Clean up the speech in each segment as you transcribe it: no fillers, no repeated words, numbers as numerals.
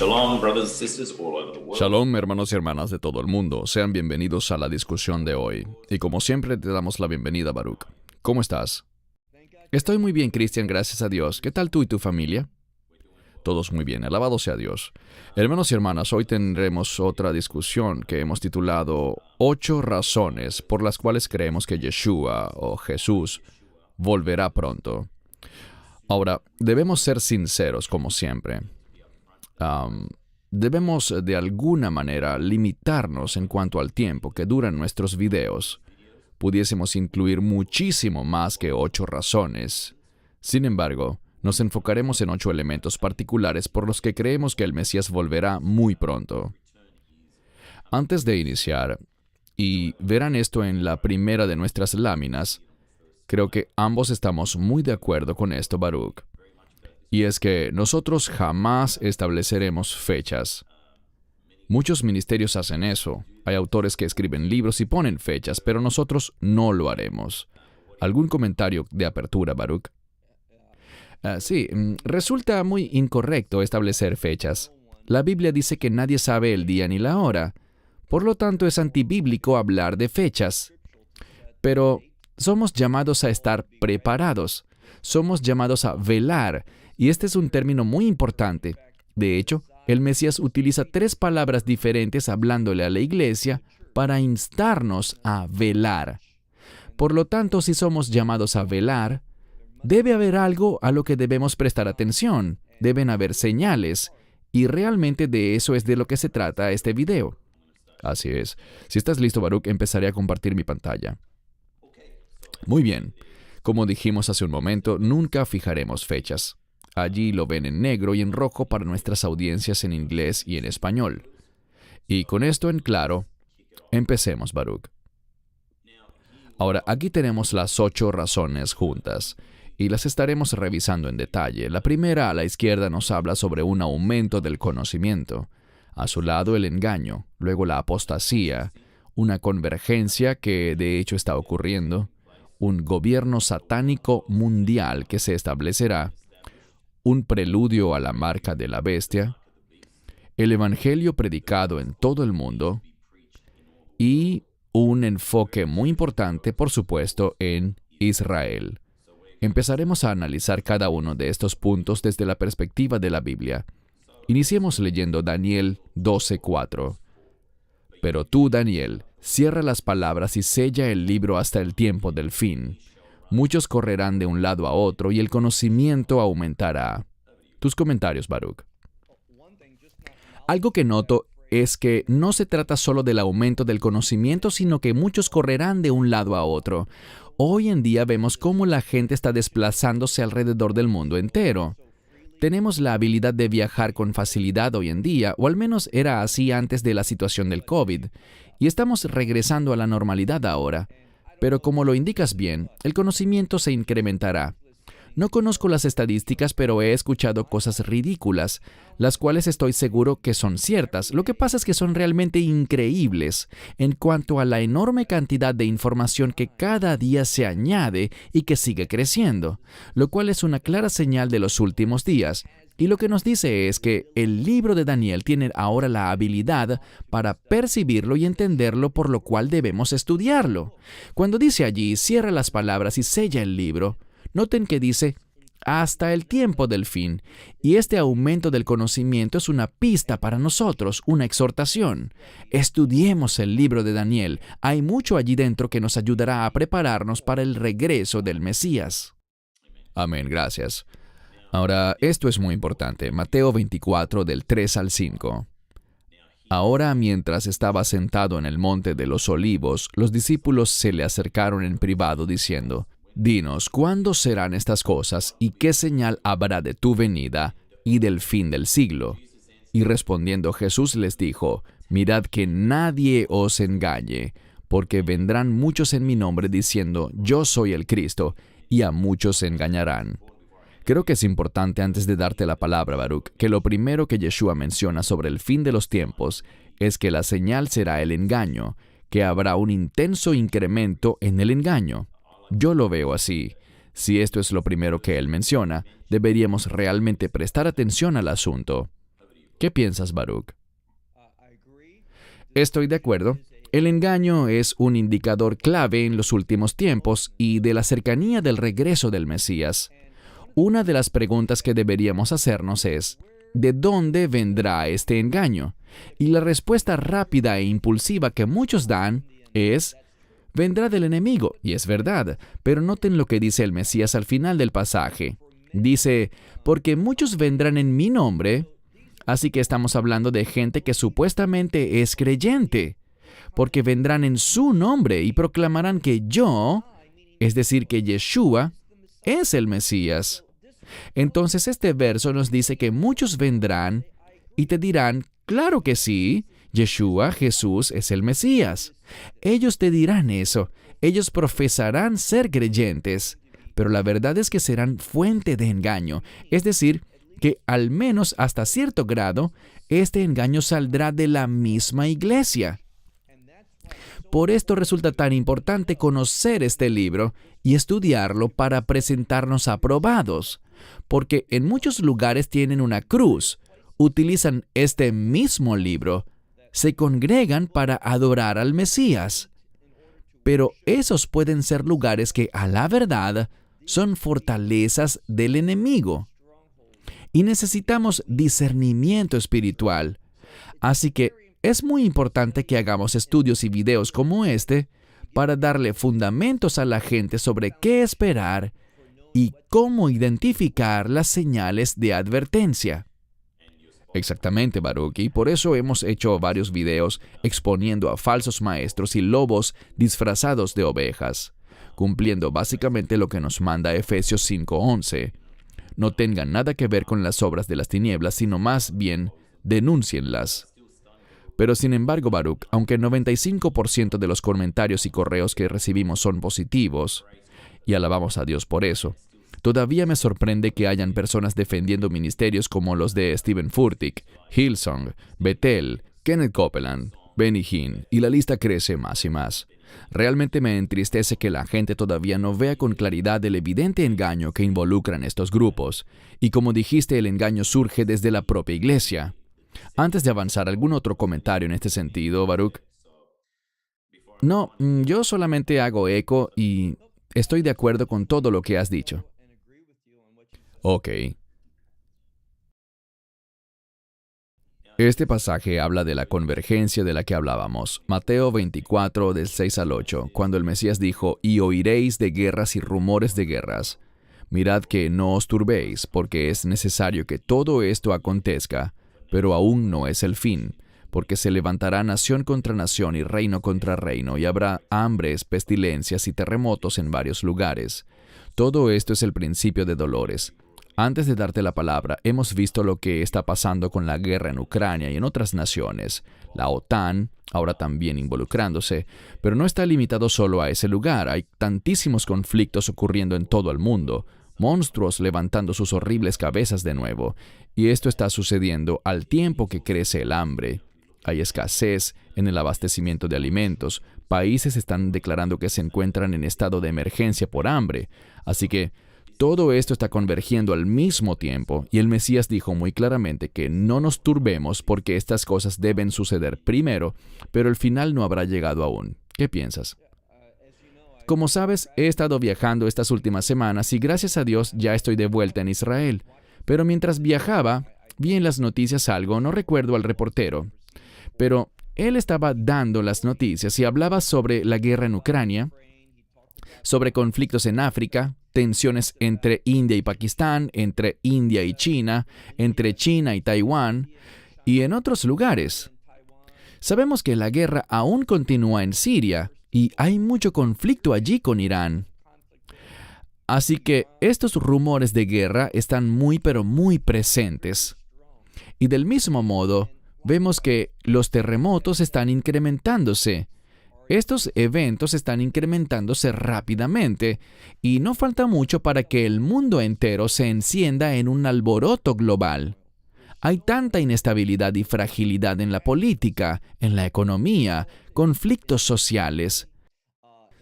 Shalom, brothers and sisters all over the world. Shalom, hermanos y hermanas de todo el mundo. Sean bienvenidos a la discusión de hoy. Y como siempre, te damos la bienvenida, Baruch. ¿Cómo estás? Estoy muy bien, Cristian, gracias a Dios. ¿Qué tal tú y tu familia? Todos muy bien, alabado sea Dios. Hermanos y hermanas, hoy tendremos otra discusión que hemos titulado 8 razones por las cuales creemos que Yeshua o Jesús volverá pronto. Ahora, debemos ser sinceros como siempre. Debemos de alguna manera limitarnos en cuanto al tiempo que duran nuestros videos. Pudiésemos incluir muchísimo más que 8 razones. Sin embargo, nos enfocaremos en 8 elementos particulares por los que creemos que el Mesías volverá muy pronto. Antes de iniciar, y verán esto en la primera de nuestras láminas, creo que ambos estamos muy de acuerdo con esto, Baruch. Y es que nosotros jamás estableceremos fechas. Muchos ministerios hacen eso. Hay autores que escriben libros y ponen fechas, pero nosotros no lo haremos. ¿Algún comentario de apertura, Baruch? Sí, resulta muy incorrecto establecer fechas. La Biblia dice que nadie sabe el día ni la hora. Por lo tanto, es antibíblico hablar de fechas. Pero somos llamados a estar preparados. Somos llamados a velar. Y este es un término muy importante. De hecho, el Mesías utiliza 3 palabras diferentes hablándole a la iglesia para instarnos a velar. Por lo tanto, si somos llamados a velar, debe haber algo a lo que debemos prestar atención. Deben haber señales. Y realmente de eso es de lo que se trata este video. Así es. Si estás listo, Baruch, empezaré a compartir mi pantalla. Muy bien. Como dijimos hace un momento, nunca fijaremos fechas. Allí lo ven en negro y en rojo para nuestras audiencias en inglés y en español. Y con esto en claro, empecemos, Baruch. Ahora, aquí tenemos las 8 razones juntas, y las estaremos revisando en detalle. La primera a la izquierda nos habla sobre un aumento del conocimiento. A su lado el engaño, luego la apostasía, una convergencia que de hecho está ocurriendo, un gobierno satánico mundial que se establecerá, un preludio a la marca de la bestia, el evangelio predicado en todo el mundo y un enfoque muy importante, por supuesto, en Israel. Empezaremos a analizar cada uno de estos puntos desde la perspectiva de la Biblia. Iniciemos leyendo Daniel 12:4. Pero tú, Daniel, cierra las palabras y sella el libro hasta el tiempo del fin. Muchos correrán de un lado a otro y el conocimiento aumentará. Tus comentarios, Baruch. Algo que noto es que no se trata solo del aumento del conocimiento, sino que muchos correrán de un lado a otro. Hoy en día vemos cómo la gente está desplazándose alrededor del mundo entero. Tenemos la habilidad de viajar con facilidad hoy en día, o al menos era así antes de la situación del COVID, y estamos regresando a la normalidad ahora. Pero como lo indicas bien, el conocimiento se incrementará. No conozco las estadísticas, pero he escuchado cosas ridículas, las cuales estoy seguro que son ciertas. Lo que pasa es que son realmente increíbles en cuanto a la enorme cantidad de información que cada día se añade y que sigue creciendo, lo cual es una clara señal de los últimos días. Y lo que nos dice es que el libro de Daniel tiene ahora la habilidad para percibirlo y entenderlo, por lo cual debemos estudiarlo. Cuando dice allí, cierra las palabras y sella el libro, noten que dice, hasta el tiempo del fin. Y este aumento del conocimiento es una pista para nosotros, una exhortación. Estudiemos el libro de Daniel. Hay mucho allí dentro que nos ayudará a prepararnos para el regreso del Mesías. Amén, gracias. Ahora, esto es muy importante. Mateo 24, del 3 al 5. Ahora, mientras estaba sentado en el monte de los olivos, los discípulos se le acercaron en privado diciendo, «Dinos, ¿cuándo serán estas cosas y qué señal habrá de tu venida y del fin del siglo?» Y respondiendo Jesús les dijo, «Mirad que nadie os engañe, porque vendrán muchos en mi nombre diciendo, yo soy el Cristo, y a muchos se engañarán». Creo que es importante, antes de darte la palabra, Baruch, que lo primero que Yeshua menciona sobre el fin de los tiempos es que la señal será el engaño, que habrá un intenso incremento en el engaño. Yo lo veo así. Si esto es lo primero que él menciona, deberíamos realmente prestar atención al asunto. ¿Qué piensas, Baruch? Estoy de acuerdo. El engaño es un indicador clave en los últimos tiempos y de la cercanía del regreso del Mesías. Una de las preguntas que deberíamos hacernos es, ¿de dónde vendrá este engaño? Y la respuesta rápida e impulsiva que muchos dan es, vendrá del enemigo. Y es verdad, pero noten lo que dice el Mesías al final del pasaje. Dice, porque muchos vendrán en mi nombre. Así que estamos hablando de gente que supuestamente es creyente, porque vendrán en su nombre y proclamarán que yo, es decir, que Yeshua, es el Mesías. Entonces este verso nos dice que muchos vendrán y te dirán, claro que sí, Yeshua, Jesús, es el Mesías. Ellos te dirán eso, ellos profesarán ser creyentes, pero la verdad es que serán fuente de engaño, es decir, que al menos hasta cierto grado, este engaño saldrá de la misma iglesia. Por esto resulta tan importante conocer este libro y estudiarlo para presentarnos aprobados, porque en muchos lugares tienen una cruz, utilizan este mismo libro, se congregan para adorar al Mesías. Pero esos pueden ser lugares que, a la verdad, son fortalezas del enemigo. Y necesitamos discernimiento espiritual. Así que es muy importante que hagamos estudios y videos como este para darle fundamentos a la gente sobre qué esperar y cómo identificar las señales de advertencia. Exactamente, Baruch, y por eso hemos hecho varios videos exponiendo a falsos maestros y lobos disfrazados de ovejas, cumpliendo básicamente lo que nos manda Efesios 5:11. No tengan nada que ver con las obras de las tinieblas, sino más bien denúncienlas. Pero sin embargo, Baruch, aunque el 95% de los comentarios y correos que recibimos son positivos, y alabamos a Dios por eso, todavía me sorprende que hayan personas defendiendo ministerios como los de Stephen Furtick, Hillsong, Bethel, Kenneth Copeland, Benny Hinn, y la lista crece más y más. Realmente me entristece que la gente todavía no vea con claridad el evidente engaño que involucran estos grupos. Y como dijiste, el engaño surge desde la propia iglesia. Antes de avanzar, ¿algún otro comentario en este sentido, Baruch? No, yo solamente hago eco y estoy de acuerdo con todo lo que has dicho. Ok. Este pasaje habla de la convergencia de la que hablábamos. Mateo 24, del 6 al 8, cuando el Mesías dijo, «Y oiréis de guerras y rumores de guerras. Mirad que no os turbéis, porque es necesario que todo esto acontezca, pero aún no es el fin, porque se levantará nación contra nación y reino contra reino, y habrá hambres, pestilencias y terremotos en varios lugares. Todo esto es el principio de dolores». Antes de darte la palabra, hemos visto lo que está pasando con la guerra en Ucrania y en otras naciones. La OTAN, ahora también involucrándose, pero no está limitado solo a ese lugar. Hay tantísimos conflictos ocurriendo en todo el mundo, monstruos levantando sus horribles cabezas de nuevo, y esto está sucediendo al tiempo que crece el hambre. Hay escasez en el abastecimiento de alimentos. Países están declarando que se encuentran en estado de emergencia por hambre. Así que todo esto está convergiendo al mismo tiempo, y el Mesías dijo muy claramente que no nos turbemos porque estas cosas deben suceder primero, pero el final no habrá llegado aún. ¿Qué piensas? Como sabes, he estado viajando estas últimas semanas y gracias a Dios ya estoy de vuelta en Israel. Pero mientras viajaba, vi en las noticias algo, no recuerdo al reportero, pero él estaba dando las noticias y hablaba sobre la guerra en Ucrania, sobre conflictos en África, tensiones entre India y Pakistán, entre India y China, entre China y Taiwán, y en otros lugares. Sabemos que la guerra aún continúa en Siria, y hay mucho conflicto allí con Irán. Así que estos rumores de guerra están muy pero muy presentes. Y del mismo modo, vemos que los terremotos están incrementándose. Estos eventos están incrementándose rápidamente y no falta mucho para que el mundo entero se encienda en un alboroto global. Hay tanta inestabilidad y fragilidad en la política, en la economía, conflictos sociales.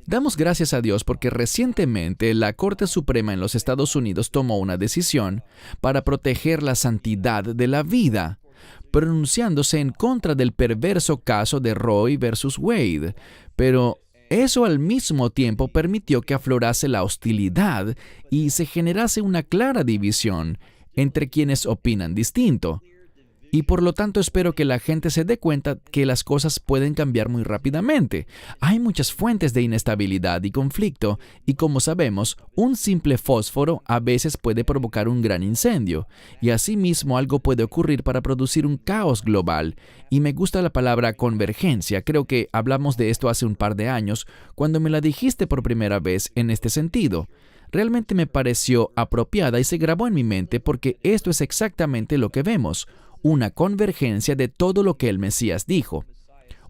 Damos gracias a Dios porque recientemente la Corte Suprema en los Estados Unidos tomó una decisión para proteger la santidad de la vida, pronunciándose en contra del perverso caso de Roe versus Wade. Pero eso al mismo tiempo permitió que aflorase la hostilidad y se generase una clara división entre quienes opinan distinto. Y por lo tanto espero que la gente se dé cuenta que las cosas pueden cambiar muy rápidamente. Hay muchas fuentes de inestabilidad y conflicto, y como sabemos, un simple fósforo a veces puede provocar un gran incendio, y asimismo algo puede ocurrir para producir un caos global. Y me gusta la palabra convergencia. Creo que hablamos de esto hace un par de años, cuando me la dijiste por primera vez en este sentido. Realmente me pareció apropiada y se grabó en mi mente porque esto es exactamente lo que vemos. Una convergencia de todo lo que el Mesías dijo.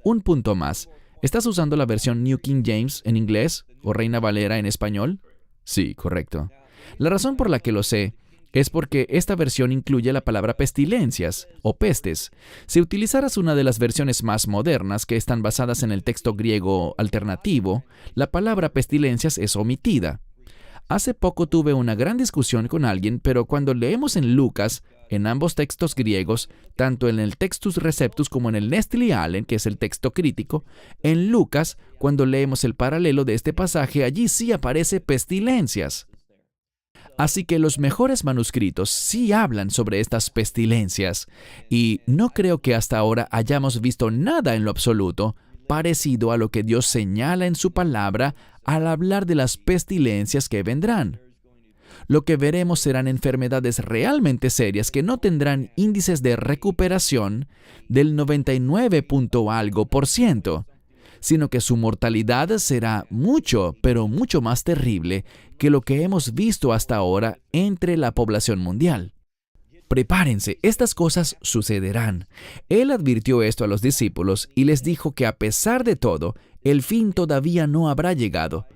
Un punto más. ¿Estás usando la versión New King James en inglés o Reina Valera en español? Sí, correcto. La razón por la que lo sé es porque esta versión incluye la palabra pestilencias o pestes. Si utilizaras una de las versiones más modernas que están basadas en el texto griego alternativo, la palabra pestilencias es omitida. Hace poco tuve una gran discusión con alguien, pero cuando leemos en Lucas, en ambos textos griegos, tanto en el Textus Receptus como en el Nestle Aland, que es el texto crítico, en Lucas, cuando leemos el paralelo de este pasaje, allí sí aparece pestilencias. Así que los mejores manuscritos sí hablan sobre estas pestilencias, y no creo que hasta ahora hayamos visto nada en lo absoluto parecido a lo que Dios señala en su palabra al hablar de las pestilencias que vendrán. Lo que veremos serán enfermedades realmente serias que no tendrán índices de recuperación del 99 punto algo %, sino que su mortalidad será mucho, pero mucho más terrible que lo que hemos visto hasta ahora entre la población mundial. Prepárense, estas cosas sucederán. Él advirtió esto a los discípulos y les dijo que a pesar de todo, el fin todavía no habrá llegado.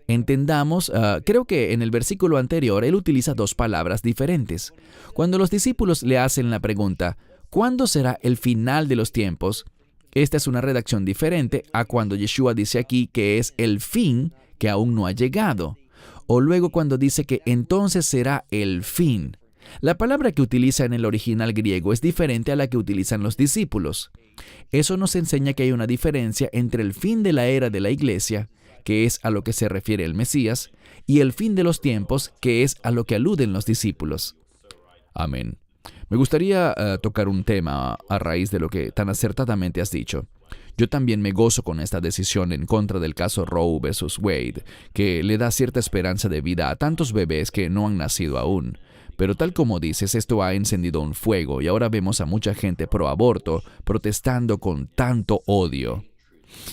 Entendamos, creo que en el versículo anterior él utiliza dos palabras diferentes. Cuando los discípulos le hacen la pregunta, ¿cuándo será el final de los tiempos? Esta es una redacción diferente a cuando Yeshua dice aquí que es el fin que aún no ha llegado. O luego cuando dice que entonces será el fin. La palabra que utiliza en el original griego es diferente a la que utilizan los discípulos. Eso nos enseña que hay una diferencia entre el fin de la era de la iglesia, que es a lo que se refiere el Mesías, y el fin de los tiempos, que es a lo que aluden los discípulos. Amén. Me gustaría tocar un tema a raíz de lo que tan acertadamente has dicho. Yo también me gozo con esta decisión en contra del caso Roe versus Wade, que le da cierta esperanza de vida a tantos bebés que no han nacido aún. Pero tal como dices, esto ha encendido un fuego y ahora vemos a mucha gente pro aborto protestando con tanto odio.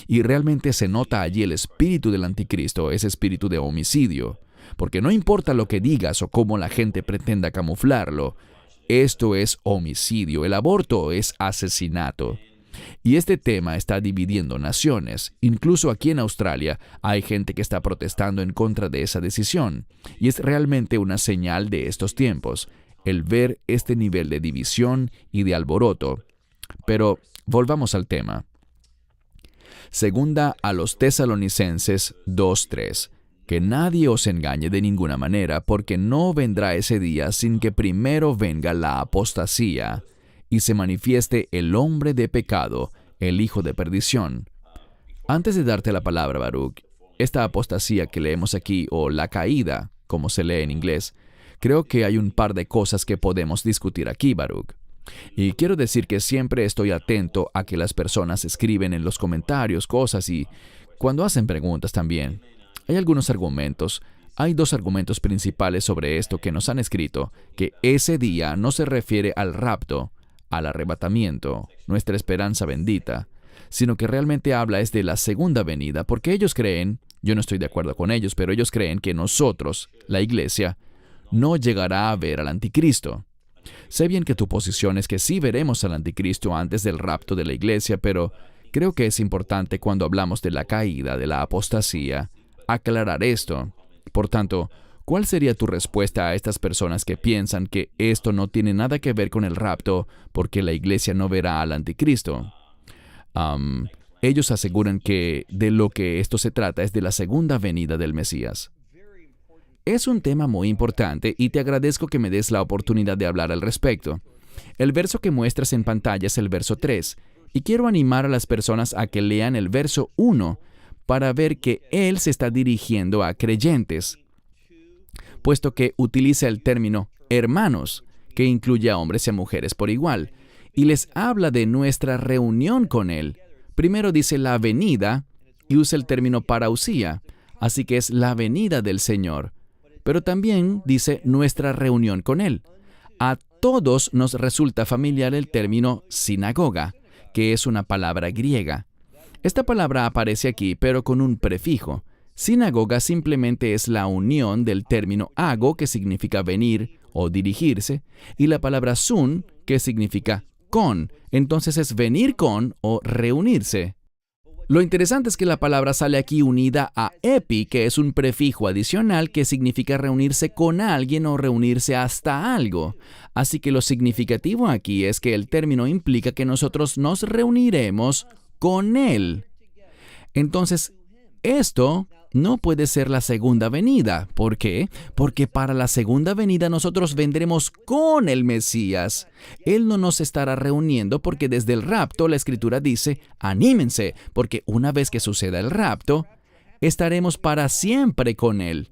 Y realmente se nota allí el espíritu del anticristo, ese espíritu de homicidio. Porque no importa lo que digas o cómo la gente pretenda camuflarlo, esto es homicidio, el aborto es asesinato. Y este tema está dividiendo naciones. Incluso aquí en Australia hay gente que está protestando en contra de esa decisión. Y es realmente una señal de estos tiempos, el ver este nivel de división y de alboroto. Pero volvamos al tema. Segunda a los Tesalonicenses 2:3. Que nadie os engañe de ninguna manera, porque no vendrá ese día sin que primero venga la apostasía y se manifieste el hombre de pecado, el hijo de perdición. Antes de darte la palabra, Baruch, esta apostasía que leemos aquí, o la caída, como se lee en inglés, creo que hay un par de cosas que podemos discutir aquí, Baruch. Y quiero decir que siempre estoy atento a que las personas escriben en los comentarios cosas y cuando hacen preguntas también. Hay algunos argumentos. Hay dos argumentos principales sobre esto que nos han escrito, que ese día no se refiere al rapto, al arrebatamiento, nuestra esperanza bendita, sino que realmente habla es de la segunda venida, porque ellos creen, yo no estoy de acuerdo con ellos, pero ellos creen que nosotros, la iglesia, no llegará a ver al anticristo. Sé bien que tu posición es que sí veremos al anticristo antes del rapto de la iglesia, pero creo que es importante cuando hablamos de la caída, de la apostasía, aclarar esto. Por tanto, ¿cuál sería tu respuesta a estas personas que piensan que esto no tiene nada que ver con el rapto porque la iglesia no verá al anticristo? Ellos aseguran que de lo que esto se trata es de la segunda venida del Mesías. Es un tema muy importante y te agradezco que me des la oportunidad de hablar al respecto. El verso que muestras en pantalla es el verso 3, y quiero animar a las personas a que lean el verso 1 para ver que él se está dirigiendo a creyentes, puesto que utiliza el término hermanos, que incluye a hombres y a mujeres por igual, y les habla de nuestra reunión con él. Primero dice la venida y usa el término parausía, así que es la venida del Señor. Pero también dice nuestra reunión con él. A todos nos resulta familiar el término sinagoga, que es una palabra griega. Esta palabra aparece aquí, pero con un prefijo. Sinagoga simplemente es la unión del término ago, que significa venir o dirigirse, y la palabra sun, que significa con. Entonces es venir con o reunirse. Lo interesante es que la palabra sale aquí unida a epi, que es un prefijo adicional que significa reunirse con alguien o reunirse hasta algo. Así que lo significativo aquí es que el término implica que nosotros nos reuniremos con él. Entonces, esto no puede ser la segunda venida. ¿Por qué? Porque para la segunda venida nosotros vendremos con el Mesías. Él no nos estará reuniendo porque desde el rapto la Escritura dice, anímense, porque una vez que suceda el rapto, estaremos para siempre con Él.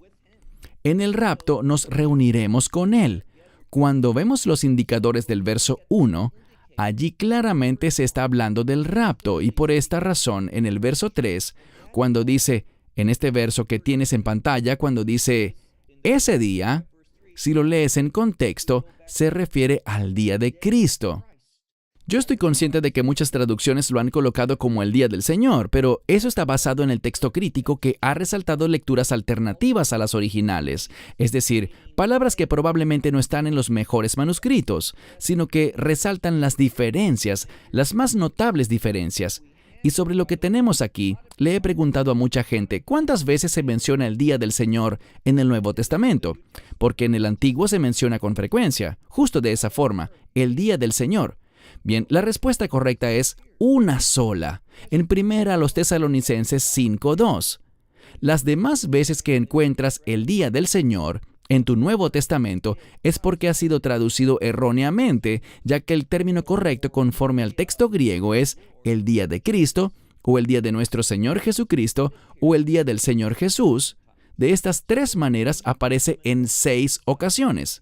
En el rapto nos reuniremos con Él. Cuando vemos los indicadores del verso 1, allí claramente se está hablando del rapto y por esta razón en el verso 3, cuando dice, en este verso que tienes en pantalla, cuando dice, ese día, si lo lees en contexto, se refiere al día de Cristo. Yo estoy consciente de que muchas traducciones lo han colocado como el día del Señor, pero eso está basado en el texto crítico que ha resaltado lecturas alternativas a las originales, es decir, palabras que probablemente no están en los mejores manuscritos, sino que resaltan las diferencias, las más notables diferencias. Y sobre lo que tenemos aquí, le he preguntado a mucha gente cuántas veces se menciona el día del Señor en el Nuevo Testamento, porque en el Antiguo se menciona con frecuencia, justo de esa forma, el día del Señor. Bien, la respuesta correcta es una sola, en 1 Tesalonicenses 5:2. Las demás veces que encuentras el día del Señor en tu Nuevo Testamento es porque ha sido traducido erróneamente, ya que el término correcto conforme al texto griego es el día de Cristo, o el día de nuestro Señor Jesucristo, o el día del Señor Jesús. De estas tres maneras aparece en 6 ocasiones.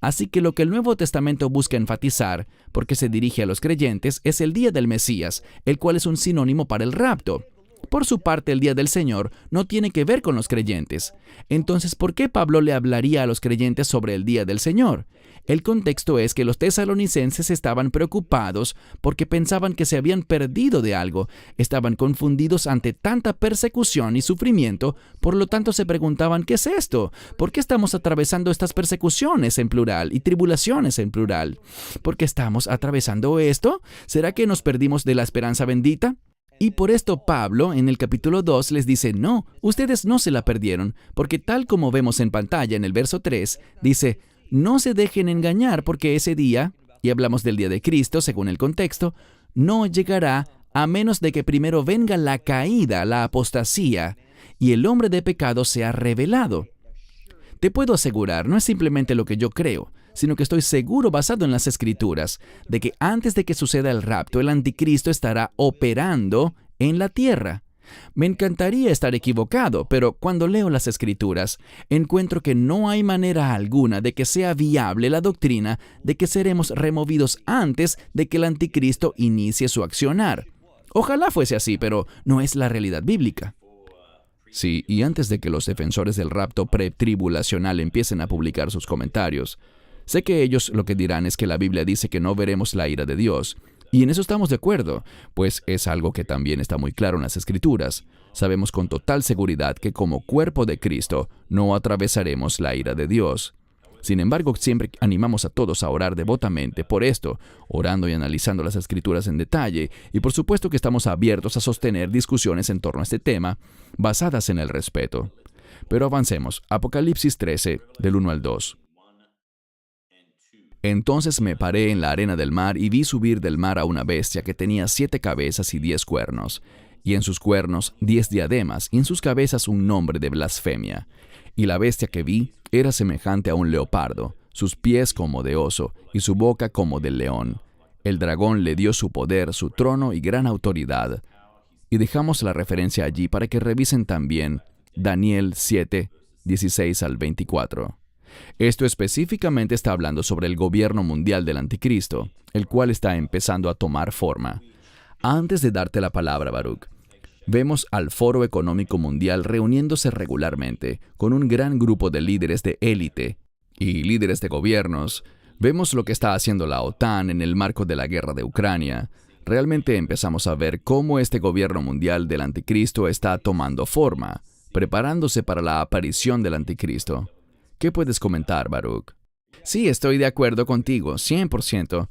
Así que lo que el Nuevo Testamento busca enfatizar, porque se dirige a los creyentes, es el día del Mesías, el cual es un sinónimo para el rapto. Por su parte, el día del Señor no tiene que ver con los creyentes. Entonces, ¿por qué Pablo le hablaría a los creyentes sobre el día del Señor? El contexto es que los tesalonicenses estaban preocupados porque pensaban que se habían perdido de algo, estaban confundidos ante tanta persecución y sufrimiento, por lo tanto se preguntaban, ¿qué es esto? ¿Por qué estamos atravesando estas persecuciones en plural y tribulaciones en plural? ¿Por qué estamos atravesando esto? ¿Será que nos perdimos de la esperanza bendita? Y por esto Pablo, en el capítulo 2, les dice, no, ustedes no se la perdieron, porque tal como vemos en pantalla en el verso 3, dice, no se dejen engañar porque ese día, y hablamos del día de Cristo según el contexto, no llegará a menos de que primero venga la caída, la apostasía, y el hombre de pecado sea revelado. Te puedo asegurar, no es simplemente lo que yo creo, sino que estoy seguro, basado en las Escrituras, de que antes de que suceda el rapto, el anticristo estará operando en la tierra. Me encantaría estar equivocado, pero cuando leo las Escrituras, encuentro que no hay manera alguna de que sea viable la doctrina de que seremos removidos antes de que el anticristo inicie su accionar. Ojalá fuese así, pero no es la realidad bíblica. Sí, y antes de que los defensores del rapto pretribulacional empiecen a publicar sus comentarios, sé que ellos lo que dirán es que la Biblia dice que no veremos la ira de Dios, y en eso estamos de acuerdo, pues es algo que también está muy claro en las Escrituras. Sabemos con total seguridad que como cuerpo de Cristo no atravesaremos la ira de Dios. Sin embargo, siempre animamos a todos a orar devotamente por esto, orando y analizando las Escrituras en detalle, y por supuesto que estamos abiertos a sostener discusiones en torno a este tema, basadas en el respeto. Pero avancemos. Apocalipsis 13, del 1 al 2. Entonces me paré en la arena del mar y vi subir del mar a una bestia que tenía 7 cabezas y 10 cuernos, y en sus cuernos 10 diademas, y en sus cabezas un nombre de blasfemia. Y la bestia que vi era semejante a un leopardo. sus pies como de oso y su boca como de león. El dragón le dio su poder, su trono y gran autoridad. Y dejamos la referencia allí para que revisen también Daniel 7, 16 al 24. Esto específicamente está hablando sobre el gobierno mundial del anticristo, el cual está empezando a tomar forma. Antes de darte la palabra, Baruch, vemos al Foro Económico Mundial reuniéndose regularmente con un gran grupo de líderes de élite y líderes de gobiernos. Vemos lo que está haciendo la OTAN en el marco de la guerra de Ucrania. Realmente empezamos a ver cómo este gobierno mundial del anticristo está tomando forma, preparándose para la aparición del anticristo. ¿Qué puedes comentar, Baruch? Sí, estoy de acuerdo contigo, 100%.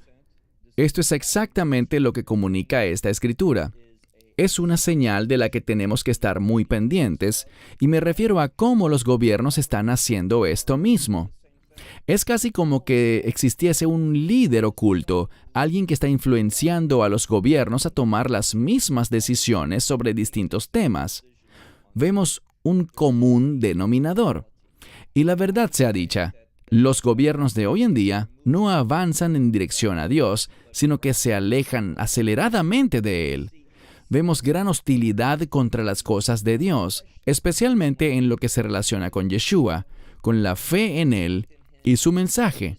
Esto es exactamente lo que comunica esta escritura. Es una señal de la que tenemos que estar muy pendientes, y me refiero a cómo los gobiernos están haciendo esto mismo. Es casi como que existiese un líder oculto, alguien que está influenciando a los gobiernos a tomar las mismas decisiones sobre distintos temas. Vemos un común denominador. Y la verdad sea dicha, los gobiernos de hoy en día no avanzan en dirección a Dios, sino que se alejan aceleradamente de Él. Vemos gran hostilidad contra las cosas de Dios, especialmente en lo que se relaciona con Yeshua, con la fe en Él y su mensaje.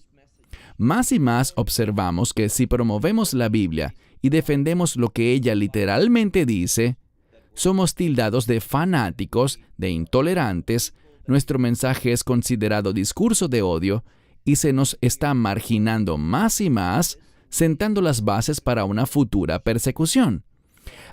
Más y más observamos que si promovemos la Biblia y defendemos lo que ella literalmente dice, somos tildados de fanáticos, de intolerantes, nuestro mensaje es considerado discurso de odio y se nos está marginando más y más, sentando las bases para una futura persecución.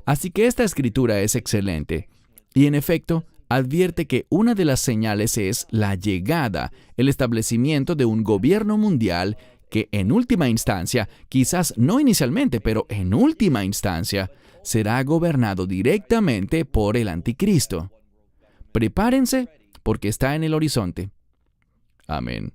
Así que esta escritura es excelente y, en efecto, advierte que una de las señales es la llegada, el establecimiento de un gobierno mundial que en última instancia, quizás no inicialmente, pero en última instancia, será gobernado directamente por el anticristo. Prepárense porque está en el horizonte. Amén.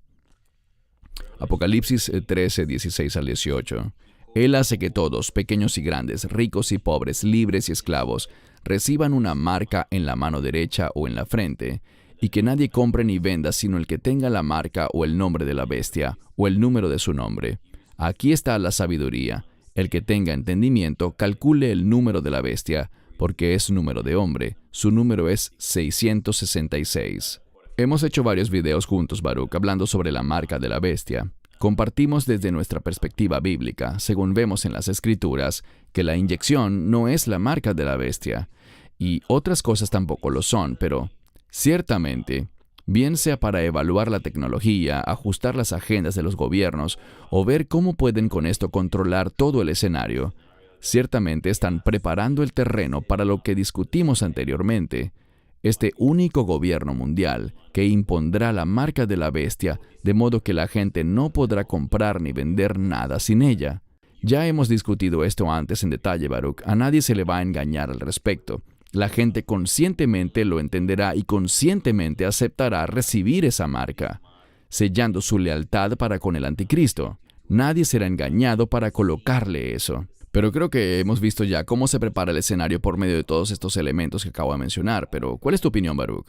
Apocalipsis 13, 16 al 18. Él hace que todos, pequeños y grandes, ricos y pobres, libres y esclavos, reciban una marca en la mano derecha o en la frente, y que nadie compre ni venda sino el que tenga la marca o el nombre de la bestia, o el número de su nombre. Aquí está la sabiduría. El que tenga entendimiento, calcule el número de la bestia, porque es número de hombre. Su número es 666. Hemos hecho varios videos juntos, Baruch, hablando sobre la marca de la bestia. Compartimos desde nuestra perspectiva bíblica, según vemos en las Escrituras, que la inyección no es la marca de la bestia, y otras cosas tampoco lo son, pero ciertamente, bien sea para evaluar la tecnología, ajustar las agendas de los gobiernos, o ver cómo pueden con esto controlar todo el escenario, ciertamente están preparando el terreno para lo que discutimos anteriormente, este único gobierno mundial que impondrá la marca de la bestia, de modo que la gente no podrá comprar ni vender nada sin ella. Ya hemos discutido esto antes en detalle, Baruch. A nadie se le va a engañar al respecto. La gente conscientemente lo entenderá y conscientemente aceptará recibir esa marca, sellando su lealtad para con el anticristo. Nadie será engañado para colocarle eso. Pero creo que hemos visto ya cómo se prepara el escenario por medio de todos estos elementos que acabo de mencionar. Pero, ¿cuál es tu opinión, Baruch?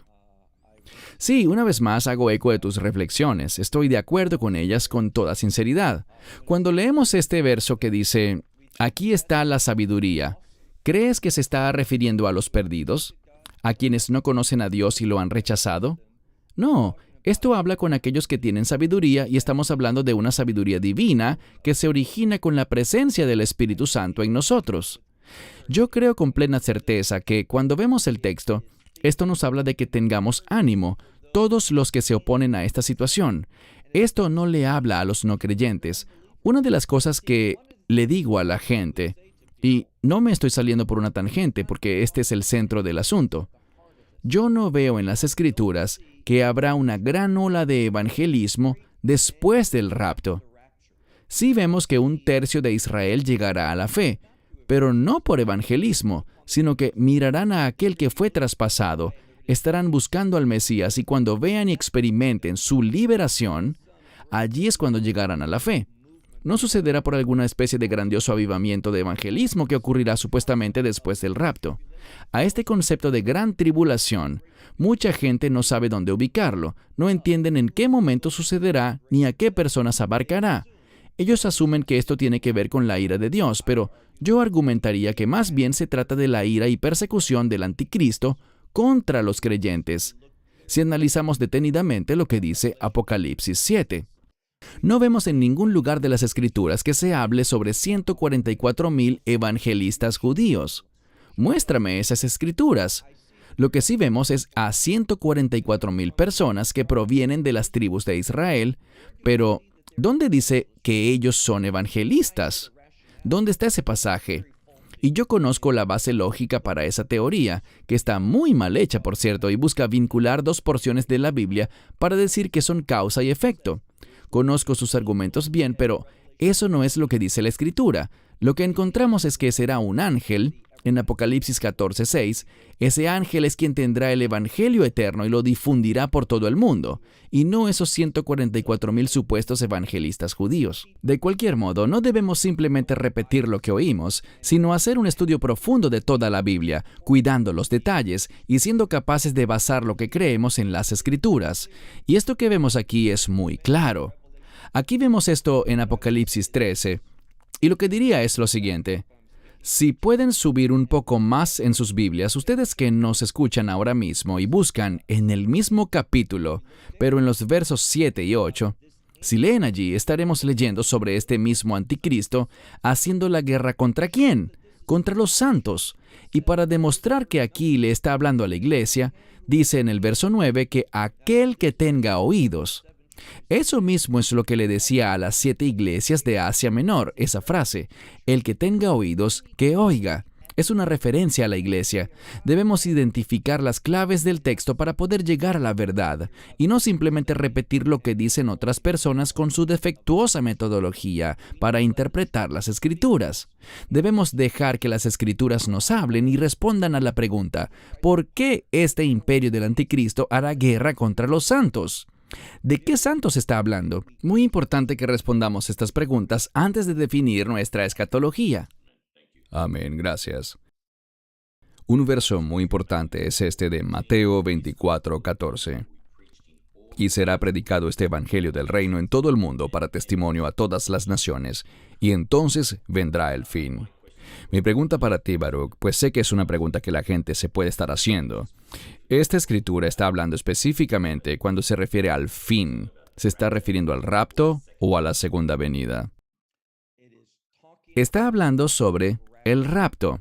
Sí, una vez más hago eco de tus reflexiones. Estoy de acuerdo con ellas con toda sinceridad. Cuando leemos este verso que dice, aquí está la sabiduría, ¿crees que se está refiriendo a los perdidos? ¿A quienes no conocen a Dios y lo han rechazado? No. Esto habla con aquellos que tienen sabiduría y estamos hablando de una sabiduría divina que se origina con la presencia del Espíritu Santo en nosotros. Yo creo con plena certeza que cuando vemos el texto, esto nos habla de que tengamos ánimo, todos los que se oponen a esta situación. Esto no le habla a los no creyentes. Una de las cosas que le digo a la gente, y no me estoy saliendo por una tangente porque este es el centro del asunto, yo no veo en las Escrituras que habrá una gran ola de evangelismo después del rapto. Sí vemos que 1/3 de Israel llegará a la fe, pero no por evangelismo, sino que mirarán a aquel que fue traspasado, estarán buscando al Mesías y cuando vean y experimenten su liberación, allí es cuando llegarán a la fe. no sucederá por alguna especie de grandioso avivamiento de evangelismo que ocurrirá supuestamente después del rapto. A este concepto de gran tribulación, mucha gente no sabe dónde ubicarlo, no entienden en qué momento sucederá ni a qué personas abarcará. Ellos asumen que esto tiene que ver con la ira de Dios, pero yo argumentaría que más bien se trata de la ira y persecución del anticristo contra los creyentes, si analizamos detenidamente lo que dice Apocalipsis 7. No vemos en ningún lugar de las Escrituras que se hable sobre 144,000 evangelistas judíos. Muéstrame esas Escrituras. Lo que sí vemos es a 144,000 personas que provienen de las tribus de Israel, pero ¿dónde dice que ellos son evangelistas? ¿Dónde está ese pasaje? Y yo conozco la base lógica para esa teoría, que está muy mal hecha, por cierto, y busca vincular dos porciones de la Biblia para decir que son causa y efecto. Conozco sus argumentos bien, pero eso no es lo que dice la Escritura. Lo que encontramos es que será un ángel. En Apocalipsis 14:6, ese ángel es quien tendrá el Evangelio eterno y lo difundirá por todo el mundo, y no esos 144,000 supuestos evangelistas judíos. De cualquier modo, no debemos simplemente repetir lo que oímos, sino hacer un estudio profundo de toda la Biblia, cuidando los detalles y siendo capaces de basar lo que creemos en las Escrituras. Y esto que vemos aquí es muy claro. Aquí vemos esto en Apocalipsis 13, y lo que diría es lo siguiente. Si pueden subir un poco más en sus Biblias, ustedes que nos escuchan ahora mismo y buscan en el mismo capítulo, pero en los versos 7 y 8, si leen allí, estaremos leyendo sobre este mismo anticristo haciendo la guerra ¿contra quién? Contra los santos. Y para demostrar que aquí le está hablando a la iglesia, dice en el verso 9 que aquel que tenga oídos. Eso mismo es lo que le decía a las 7 iglesias de Asia Menor, esa frase, el que tenga oídos, que oiga. Es una referencia a la iglesia. Debemos identificar las claves del texto para poder llegar a la verdad, y no simplemente repetir lo que dicen otras personas con su defectuosa metodología para interpretar las Escrituras. Debemos dejar que las Escrituras nos hablen y respondan a la pregunta, ¿por qué este imperio del anticristo hará guerra contra los santos? ¿De qué santos está hablando? Muy importante que respondamos estas preguntas antes de definir nuestra escatología. Amén, gracias. Un verso muy importante es este de Mateo 24:14. Y será predicado este evangelio del reino en todo el mundo para testimonio a todas las naciones, y entonces vendrá el fin. Mi pregunta para ti, Baruch, pues sé que es una pregunta que la gente se puede estar haciendo. Esta escritura está hablando específicamente cuando se refiere al fin. ¿Se está refiriendo al rapto o a la segunda venida? Está hablando sobre el rapto.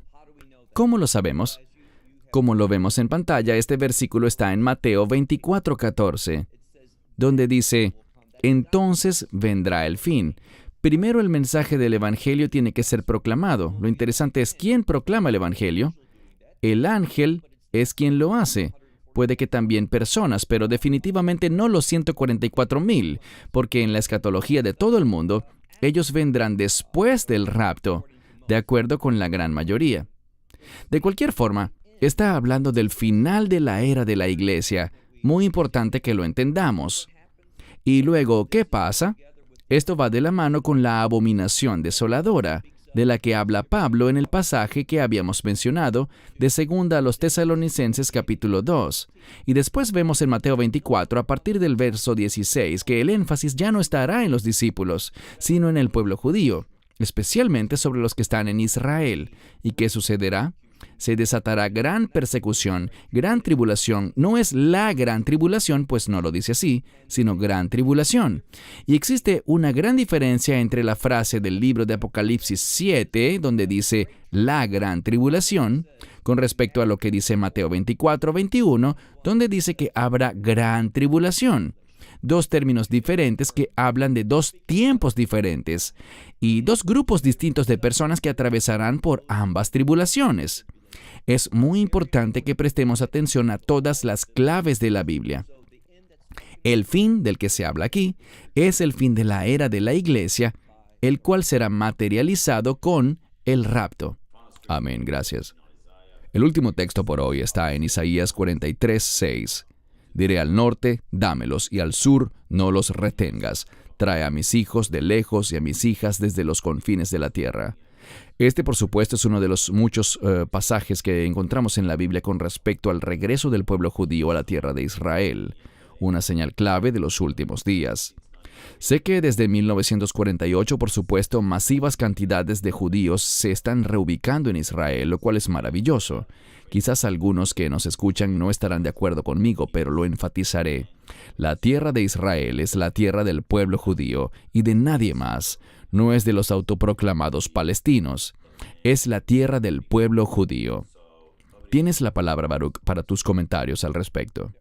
¿Cómo lo sabemos? Como lo vemos en pantalla, este versículo está en Mateo 24:14, donde dice, entonces vendrá el fin. Primero el mensaje del Evangelio tiene que ser proclamado. Lo interesante es quién proclama el Evangelio. El ángel es quien lo hace. Puede que también personas, pero definitivamente no los 144,000, porque en la escatología de todo el mundo, ellos vendrán después del rapto, de acuerdo con la gran mayoría. De cualquier forma, está hablando del final de la era de la iglesia. Muy importante que lo entendamos. Y luego, ¿qué pasa? Esto va de la mano con la abominación desoladora, de la que habla Pablo en el pasaje que habíamos mencionado, de 2 a los Tesalonicenses capítulo 2. Y después vemos en Mateo 24, a partir del verso 16, que el énfasis ya no estará en los discípulos, sino en el pueblo judío, especialmente sobre los que están en Israel. ¿Y qué sucederá? Se desatará gran persecución, gran tribulación. No es la gran tribulación, pues no lo dice así, sino gran tribulación. Y existe una gran diferencia entre la frase del libro de Apocalipsis 7, donde dice la gran tribulación, con respecto a lo que dice Mateo 24:21, donde dice que habrá gran tribulación. Dos términos diferentes que hablan de dos tiempos diferentes y dos grupos distintos de personas que atravesarán por ambas tribulaciones. Es muy importante que prestemos atención a todas las claves de la Biblia. El fin del que se habla aquí es el fin de la era de la iglesia, el cual será materializado con el rapto. Amén, gracias. El último texto por hoy está en Isaías 43:6. Diré al norte, dámelos, y al sur, no los retengas. trae a mis hijos de lejos y a mis hijas desde los confines de la tierra. Este, por supuesto, es uno de los muchos pasajes que encontramos en la Biblia con respecto al regreso del pueblo judío a la tierra de Israel, una señal clave de los últimos días. Sé que desde 1948, por supuesto, masivas cantidades de judíos se están reubicando en Israel, lo cual es maravilloso. Quizás algunos que nos escuchan no estarán de acuerdo conmigo, pero lo enfatizaré. La tierra de Israel es la tierra del pueblo judío y de nadie más. No es de los autoproclamados palestinos. Es la tierra del pueblo judío. Tienes la palabra, Baruch, para tus comentarios al respecto.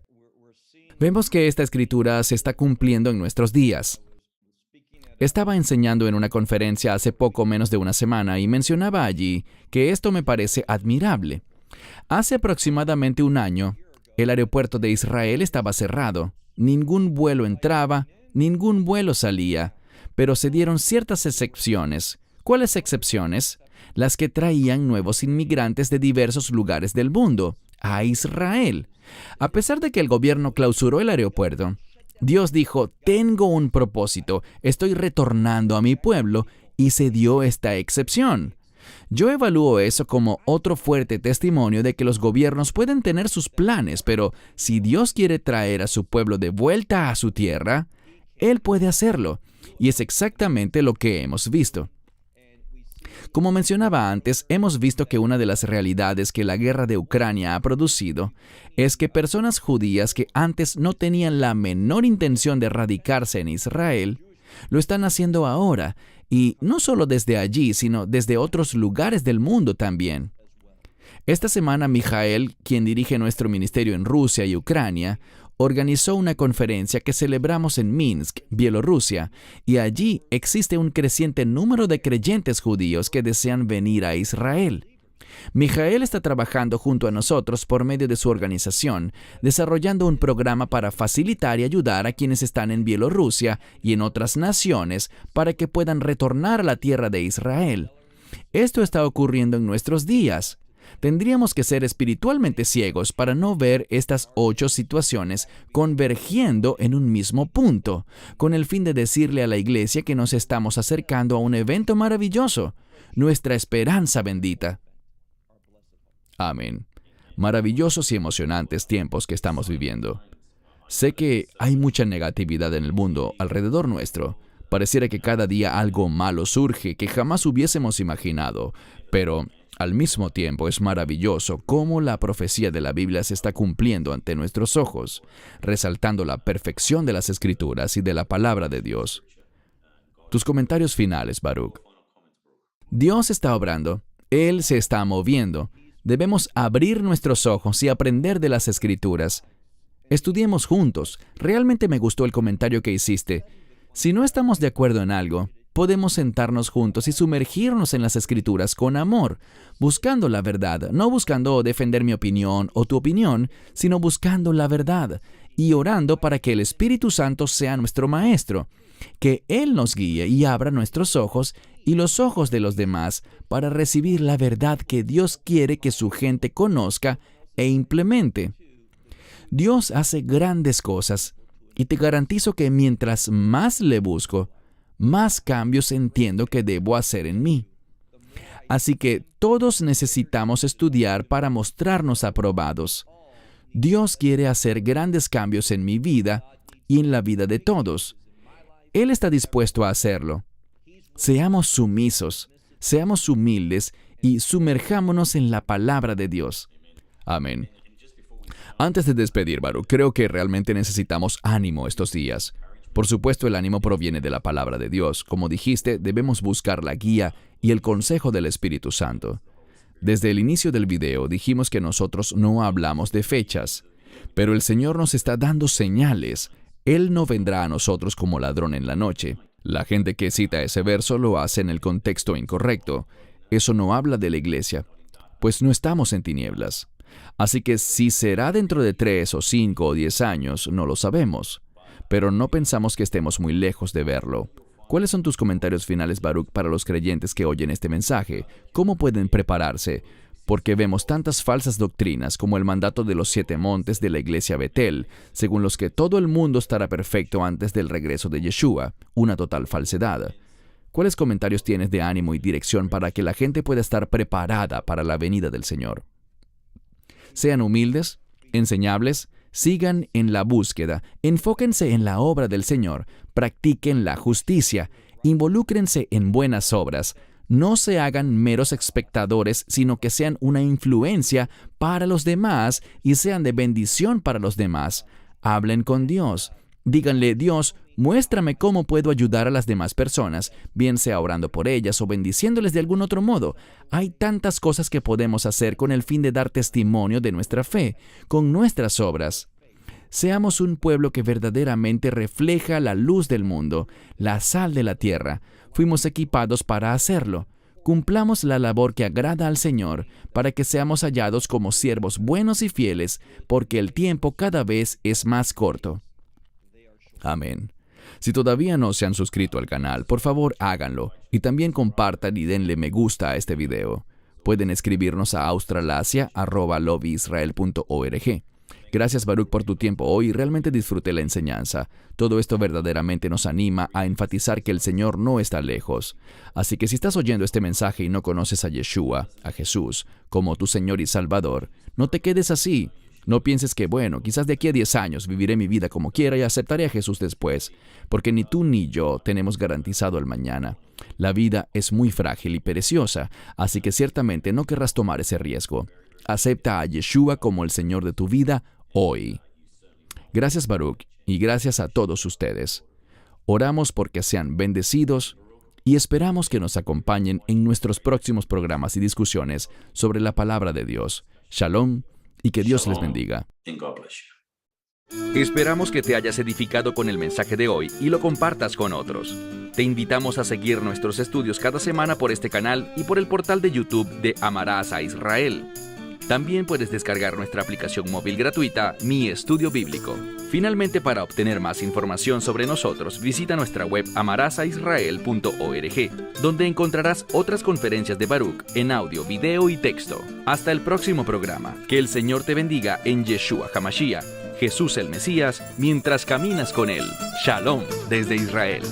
Vemos que esta escritura se está cumpliendo en nuestros días. Estaba enseñando en una conferencia hace poco menos de una semana y mencionaba allí que esto me parece admirable. Hace aproximadamente un año, el aeropuerto de Israel estaba cerrado. Ningún vuelo entraba, ningún vuelo salía, pero se dieron ciertas excepciones. ¿Cuáles excepciones? Las que traían nuevos inmigrantes de diversos lugares del mundo a Israel. A pesar de que el gobierno clausuró el aeropuerto, Dios dijo, tengo un propósito, estoy retornando a mi pueblo, y se dio esta excepción. Yo evalúo eso como otro fuerte testimonio de que los gobiernos pueden tener sus planes, pero si Dios quiere traer a su pueblo de vuelta a su tierra, Él puede hacerlo, y es exactamente lo que hemos visto. Como mencionaba antes, hemos visto que una de las realidades que la guerra de Ucrania ha producido es que personas judías que antes no tenían la menor intención de radicarse en Israel, lo están haciendo ahora, y no solo desde allí, sino desde otros lugares del mundo también. Esta semana, Mijael, quien dirige nuestro ministerio en Rusia y Ucrania, organizó una conferencia que celebramos en Minsk, Bielorrusia, y allí existe un creciente número de creyentes judíos que desean venir a Israel. Mijael está trabajando junto a nosotros por medio de su organización, desarrollando un programa para facilitar y ayudar a quienes están en Bielorrusia y en otras naciones para que puedan retornar a la tierra de Israel. Esto está ocurriendo en nuestros días. Tendríamos que ser espiritualmente ciegos para no ver estas 8 situaciones convergiendo en un mismo punto, con el fin de decirle a la iglesia que nos estamos acercando a un evento maravilloso, nuestra esperanza bendita. Amén. Maravillosos y emocionantes tiempos que estamos viviendo. Sé que hay mucha negatividad en el mundo alrededor nuestro. Pareciera que cada día algo malo surge que jamás hubiésemos imaginado, pero al mismo tiempo es maravilloso cómo la profecía de la Biblia se está cumpliendo ante nuestros ojos, resaltando la perfección de las Escrituras y de la palabra de Dios. Tus comentarios finales, Baruch. Dios está obrando. Él se está moviendo. Debemos abrir nuestros ojos y aprender de las Escrituras. Estudiemos juntos. Realmente me gustó el comentario que hiciste. Si no estamos de acuerdo en algo, podemos sentarnos juntos y sumergirnos en las Escrituras con amor, buscando la verdad, no buscando defender mi opinión o tu opinión, sino buscando la verdad y orando para que el Espíritu Santo sea nuestro Maestro, que Él nos guíe y abra nuestros ojos y los ojos de los demás para recibir la verdad que Dios quiere que su gente conozca e implemente. Dios hace grandes cosas y te garantizo que mientras más le busco, más cambios entiendo que debo hacer en mí. Así que todos necesitamos estudiar para mostrarnos aprobados. Dios quiere hacer grandes cambios en mi vida y en la vida de todos. Él está dispuesto a hacerlo. Seamos sumisos, seamos humildes y sumerjámonos en la palabra de Dios. Amén. Antes de despedir, Baruch, creo que realmente necesitamos ánimo estos días. Por supuesto, el ánimo proviene de la palabra de Dios. Como dijiste, debemos buscar la guía y el consejo del Espíritu Santo. Desde el inicio del video dijimos que nosotros no hablamos de fechas, pero el Señor nos está dando señales. Él no vendrá a nosotros como ladrón en la noche. La gente que cita ese verso lo hace en el contexto incorrecto. Eso no habla de la iglesia, pues no estamos en tinieblas. Así que si será dentro de 3 o 5 o 10 años, no lo sabemos. Pero no pensamos que estemos muy lejos de verlo. ¿Cuáles son tus comentarios finales, Baruch, para los creyentes que oyen este mensaje? ¿Cómo pueden prepararse? porque vemos tantas falsas doctrinas como el mandato de los 7 montes de la iglesia Betel, según los que todo el mundo estará perfecto antes del regreso de Yeshua, una total falsedad. ¿Cuáles comentarios tienes de ánimo y dirección para que la gente pueda estar preparada para la venida del Señor? Sean humildes, enseñables, sigan en la búsqueda, enfóquense en la obra del Señor, practiquen la justicia, involúcrense en buenas obras, no se hagan meros espectadores, sino que sean una influencia para los demás y sean de bendición para los demás. Hablen con Dios. Díganle: Dios, muéstrame cómo puedo ayudar a las demás personas, bien sea orando por ellas o bendiciéndoles de algún otro modo. Hay tantas cosas que podemos hacer con el fin de dar testimonio de nuestra fe, con nuestras obras. Seamos un pueblo que verdaderamente refleja la luz del mundo, la sal de la tierra. Fuimos equipados para hacerlo. Cumplamos la labor que agrada al Señor, para que seamos hallados como siervos buenos y fieles, porque el tiempo cada vez es más corto. Amén. Si todavía no se han suscrito al canal, por favor háganlo, y también compartan y denle me gusta a este video. Pueden escribirnos a australasia@lobbyisrael.org. Gracias, Baruch, por tu tiempo hoy. Realmente disfruté la enseñanza. Todo esto verdaderamente nos anima a enfatizar que el Señor no está lejos. Así que si estás oyendo este mensaje y no conoces a Yeshua, a Jesús, como tu Señor y Salvador, no te quedes así. No pienses que, bueno, quizás de aquí a 10 años viviré mi vida como quiera y aceptaré a Jesús después, porque ni tú ni yo tenemos garantizado el mañana. La vida es muy frágil y pereciosa, así que ciertamente no querrás tomar ese riesgo. Acepta a Yeshua como el Señor de tu vida hoy. Gracias, Baruch, y gracias a todos ustedes. Oramos porque sean bendecidos y esperamos que nos acompañen en nuestros próximos programas y discusiones sobre la palabra de Dios. Shalom. Y que Dios les bendiga. Esperamos que te hayas edificado con el mensaje de hoy y lo compartas con otros. Te invitamos a seguir nuestros estudios cada semana por este canal y por el portal de YouTube de Amarás a Israel. También puedes descargar nuestra aplicación móvil gratuita, Mi Estudio Bíblico. Finalmente, para obtener más información sobre nosotros, visita nuestra web amarasaisrael.org, donde encontrarás otras conferencias de Baruch en audio, video y texto. Hasta el próximo programa. Que el Señor te bendiga en Yeshua HaMashiach, Jesús el Mesías, mientras caminas con Él. Shalom desde Israel.